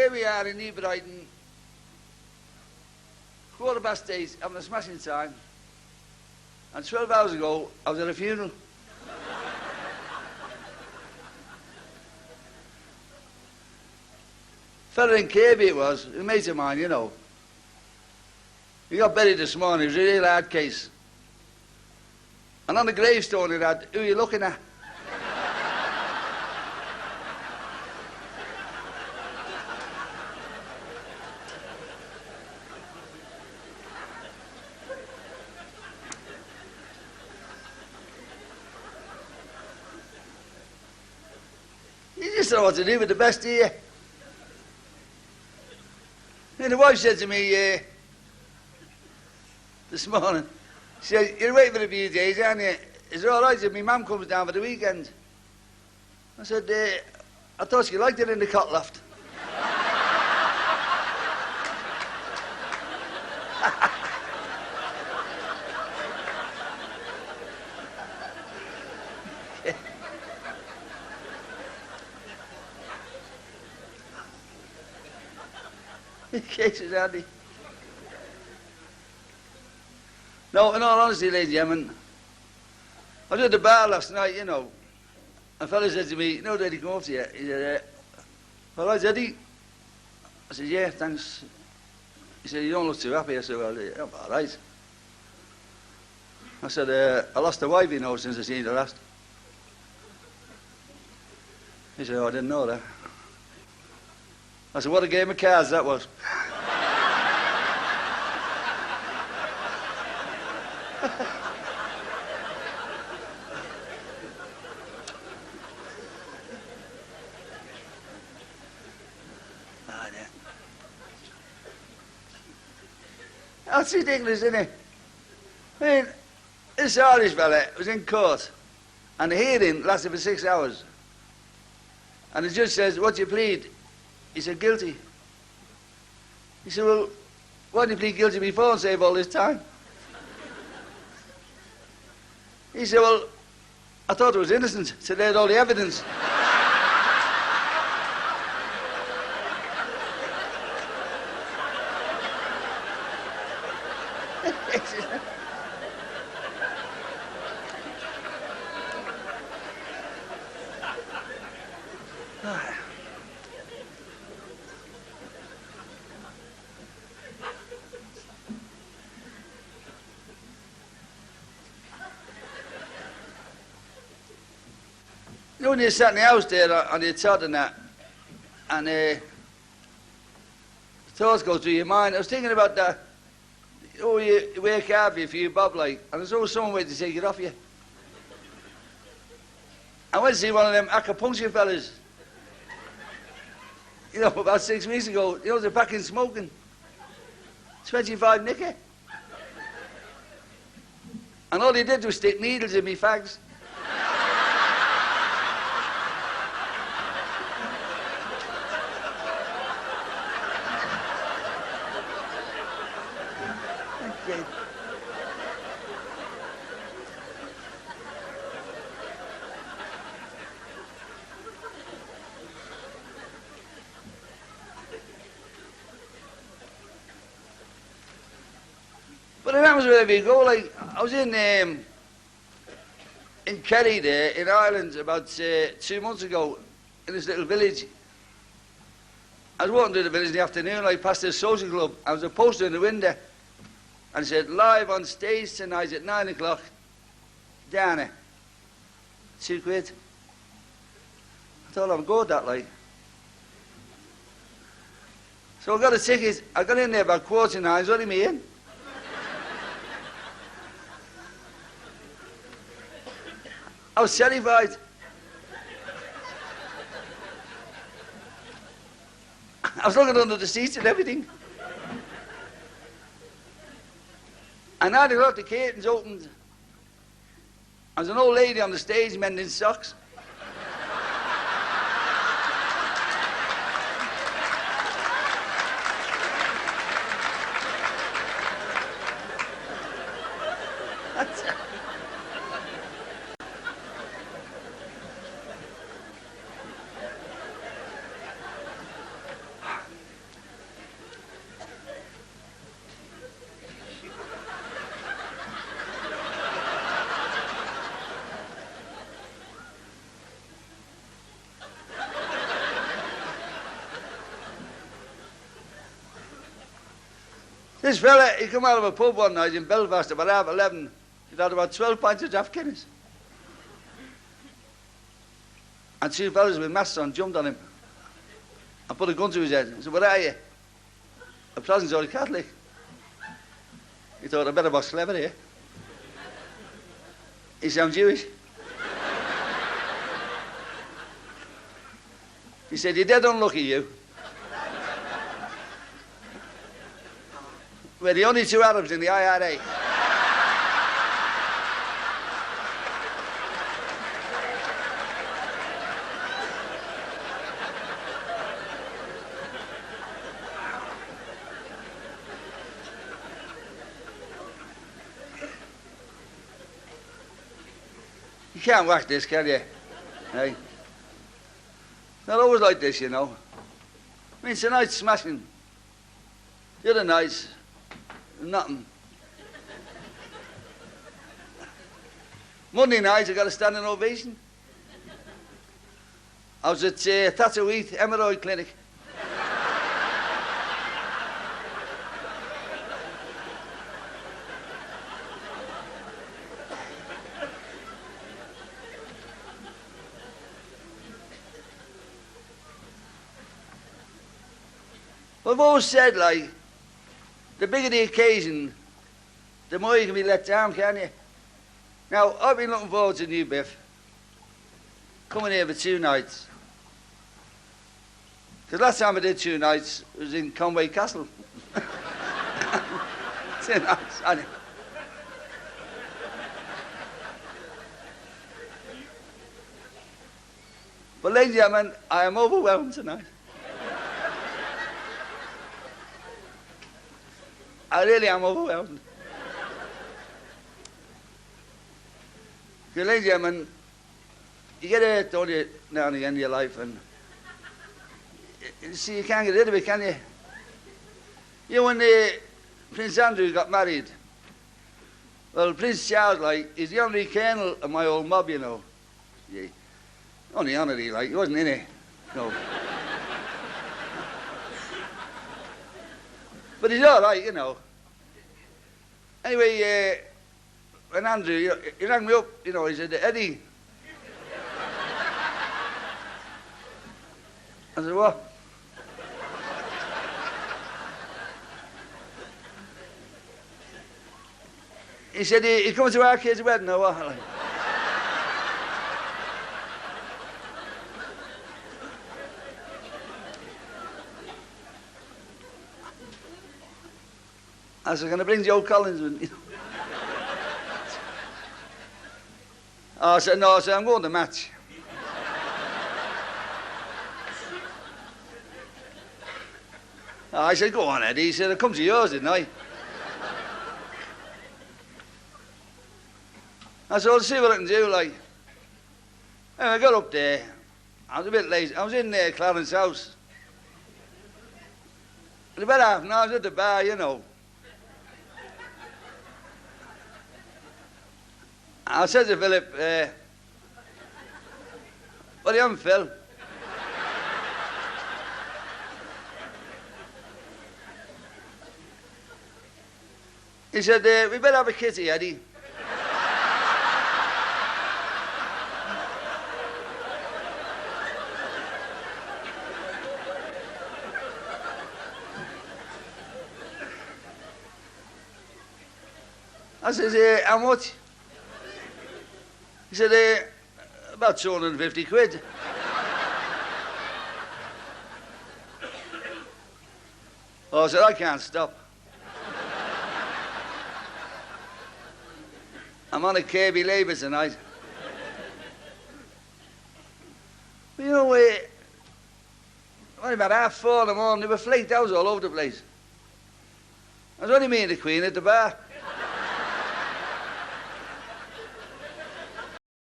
here we are in New Brighton, 8:15, having a smashing time. And 12 hours ago, I was at a funeral. Fella in Kirby it was, a mate of mine, you know. He got buried this morning, it was a real hard case. And on the gravestone it had, "Who are you looking at?" You just don't know what to do with the best, do you? And the wife said to me this morning, she said, "You're away for a few days, aren't you? Is it all right if my mum comes down for the weekend?" I said, "I thought she liked it in the cot loft." Cases, Andy. No, in all honesty, ladies and gentlemen, I was at the bar last night, you know. A fella said to me, "You know, Daddy, come up to you." He said, "All right, Daddy?" I said, "Yeah, thanks." He said, "You don't look too happy." I said, "Well, yeah, I'm all right." I said, "I lost a wife, you know, since I seen her last." He said, "Oh, I didn't know that." I said, "What a game of cards that was." That's ridiculous, isn't it? I mean, this Irish fella was in court, and the hearing lasted for 6 hours. And the judge says, "What do you plead?" He said, "Guilty." He said, "Well, why didn't you plead guilty before and save all this time?" He said, "Well, I thought it was innocent, so they had all the evidence." You know, when you sat in the house there on your tot and that, and thoughts go through your mind. I was thinking about that. Oh, you work hard for you bob, like, and there's always someone waiting to take it off you. I went to see one of them acupuncture fellas, you know, about 6 weeks ago. You know, they're back in smoking. 25 nicker. And all they did was stick needles in me fags. But it happens wherever you go. Like, I was in Kerry there, in Ireland, about 2 months ago, in this little village. I was walking through the village in the afternoon, I passed this social club. I was a poster in the window, and it said, "Live on stage tonight at 9 o'clock, Dana, £2." I thought I'd go with that, like. So I got a ticket. I got in there about 9:15, it's only me in. I was terrified. I was looking under the seats and everything. And 9 o'clock, the curtains opened. There was an old lady on the stage mending socks. This fella, he come out of a pub one night in Belfast about 11:30. He'd had about 12 pints of Jack Guinness. And two fellas with masks on jumped on him and put a gun to his head. I said, what are you? A Pleasant Old Catholic. He thought, I better box clever here. He said, I'm Jewish. He said, you're dead unlucky, you. We're the only two Arabs in the IRA. You can't whack this, can you? Hey? Not always like this, you know. I mean, tonight's smashing. The other nights, nothing. Monday night, I got a standing ovation. I was at Tatooine Hemorrhoid Clinic. I've always said, like, the bigger the occasion, the more you can be let down, can you? Now, I've been looking forward to New Biff, coming here for 2 nights. Because last time I did 2 nights, it was in Conway Castle. 2 nights, I know. But ladies and gentlemen, I am overwhelmed tonight. I really am overwhelmed. Because, ladies and gentlemen, you get hurt, don't you, now and again in your life, and you see, you can't get rid of it, can you? You know, when Prince Andrew got married, well, Prince Charles, like, he's the honorary colonel of my old mob, you know. Only honorary, like, he wasn't in it, no. But he's all right, you know. Anyway, when Andrew, he rang me up, you know, he said, Eddie. I said, what? He said, he comes to our kid's wedding or what? I said, can I bring Joe Collins with me? I said, no, I said, I'm going to match. I said, go on, Eddie. He said, I come to yours, didn't I? I said, I'll see what I can do, like. And I got up there. I was a bit lazy. I was in Clarence's house. And about half an hour, I was at the bar, you know. I said to Philip, what are you having, Phil? He said, we better have a kitty, Eddie. I said, how much? He said, about 250 quid. Oh, I said, I can't stop. I'm on a KB labour tonight. But you know, only about 3:30 in the morning, there were flake downs all over the place. I was only me and the Queen at the bar.